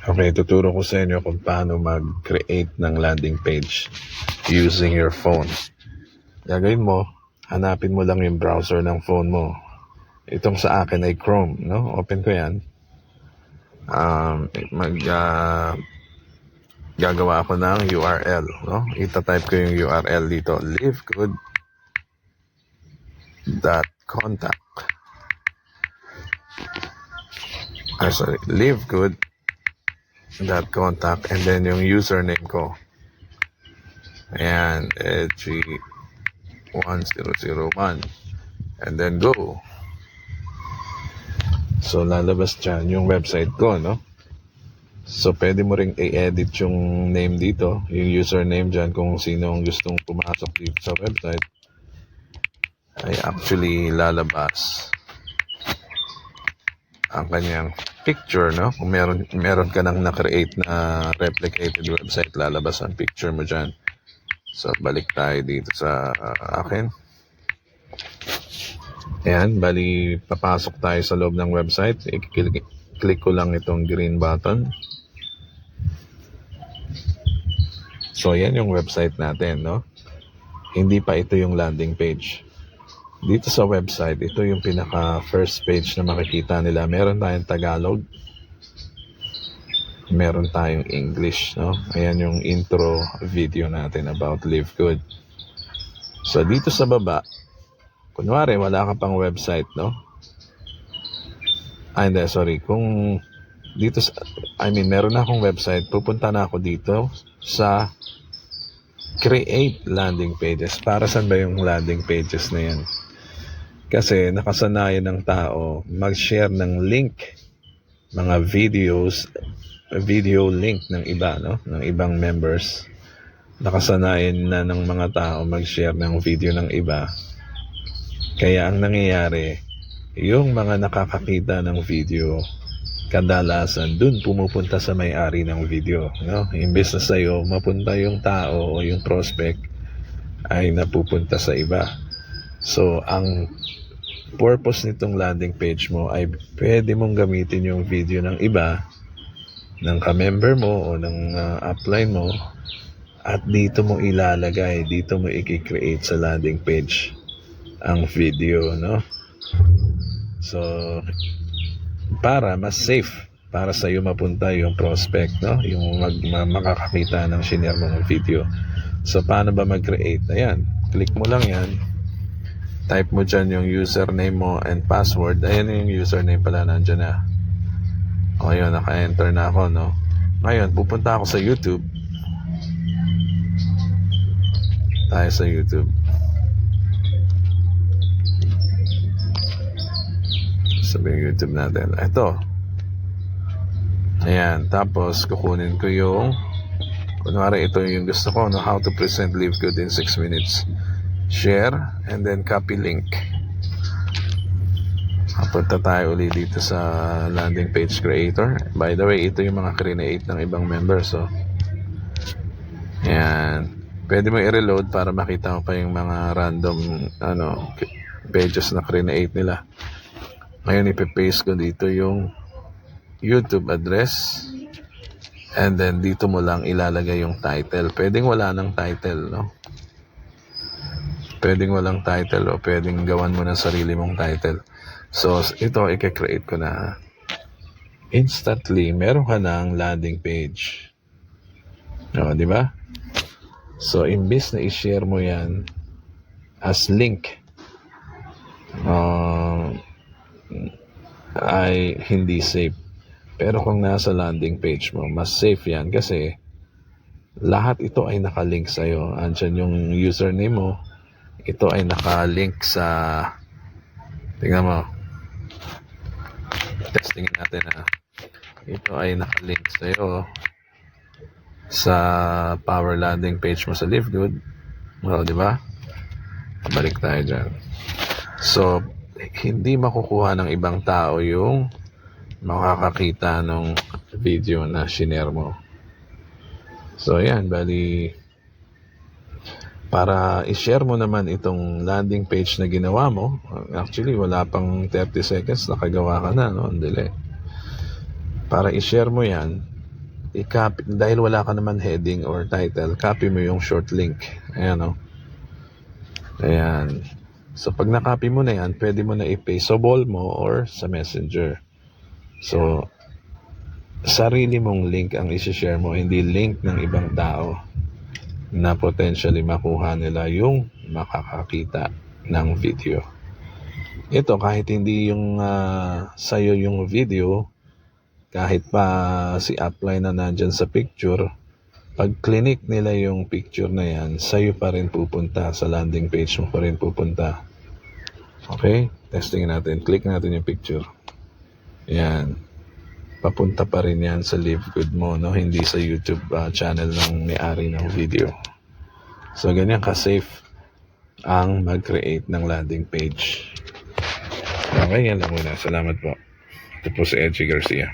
Okay, tuturo ko sa inyo kung paano mag-create ng landing page using your phone. Gagawin mo, hanapin mo lang yung browser ng phone mo. Itong sa akin ay Chrome, no? Open ko yan. Gagawa ako ng URL, no? Ita-type ko yung URL dito, livegood.contact. livegood.contact, and then yung username ko. Ayan, G1001. And then go. So, lalabas dyan yung website ko, no? So, pwede mo ring i-edit yung name dito, yung username dyan, kung sino ang gustong pumasok dito sa website. Ay actually lalabas ang kanyang picture, no? Kung meron ka nang na-create na replicated website, lalabas ang picture mo dyan. So, balik tayo dito sa akin. Ayan, bali, papasok tayo sa loob ng website. I-click ko lang itong green button. So, yan yung website natin, no? Hindi pa ito yung landing page. Dito sa website, ito yung pinaka first page na makikita nila. Meron tayong Tagalog. Meron tayong English, no? Ayan yung intro video natin about Live Good. So, dito sa baba, kunwari, wala ka pang website, no? Hindi, sorry. Kung dito meron na akong website, pupunta na ako dito sa create landing pages. Para saan ba yung landing pages na yan? Kasi nakasanayan ng tao mag-share ng link, mga video link ng iba, no? Ng ibang members. Nakasanayan na ng mga tao mag-share ng video ng iba. Kaya ang nangyayari, yung mga nakakakita ng video, kadalasan dun pumupunta sa may-ari ng video, no? Imbes na sa'yo mapunta yung tao o yung prospect, ay napupunta sa iba. So, ang purpose nitong landing page mo ay pwede mong gamitin yung video ng iba, ng ka-member mo o ng upline mo, at dito mo ilalagay, dito mo i-create sa landing page ang video, no? So, para mas safe para sa iyo mapunta yung prospect, no? Yung makakakita ng shinare mong video. So, paano ba mag-create? Ayan, click mo lang yan. Type mo dyan yung username mo and password. Ayan yung username pala, nandyan na. O, yun, naka-enter na ako, no? Ngayon, pupunta ako sa YouTube. Tayo sa YouTube. Sabi yung YouTube natin. Ito. Ayan. Tapos, kukunin ko yung, kunwari, ito yung gusto ko, no? How to present Live Good in 6 minutes. Share, and then copy link. Punta tayo ulit dito sa landing page creator. By the way, ito yung mga create ng ibang members. So, ayan. Pwede mo i-reload para makita mo pa yung mga random pages na create nila. Ngayon, ipipaste ko dito yung YouTube address. And then, dito mo lang ilalagay yung title. Pwedeng wala ng title, no? Pwedeng walang title o pwedeng gawan mo ng sarili mong title. So, ito, i-create ko na. Instantly, meron ka ng landing page. O, di ba? So, imbis na i-share mo yan as link, ay hindi safe. Pero kung nasa landing page mo, mas safe yan kasi lahat ito ay nakalink sa'yo. Andyan yung username mo. Ito ay nakalink sa, tingnan mo, testingin natin na ito ay nakalink sa'yo sa power landing page mo sa Live Good. O, di ba? Balik tayo dyan. So, hindi makukuha ng ibang tao yung makakakita ng video na shinare mo. So, yan. Bali, para i-share mo naman itong landing page na ginawa mo, actually, wala pang 30 seconds, nakagawa ka na, no? Andali. Para i-share mo yan, i-copy, dahil wala ka naman heading or title, copy mo yung short link. Ayan, oh. Ayan. So, pag na-copy mo na yan, pwede mo na i-paste sa wall mo or sa messenger. So, sarili mong link ang isi-share mo, hindi link ng ibang tao na potentially makuha nila yung makakakita ng video. Ito, kahit hindi yung sa'yo yung video, kahit pa si upline na nandyan sa picture, pag clinic nila yung picture na yan, sa'yo pa rin pupunta, sa landing page mo pa rin pupunta. Okay? Testing natin. Click natin yung picture. Yan. Papunta pa rin yan sa Live Good mo, no? Hindi sa YouTube channel ng may-ari ng video. So, ganyan ka-safe ang mag-create ng landing page. Okay, yan lang muna. Salamat po. Ito po si Edgy Garcia.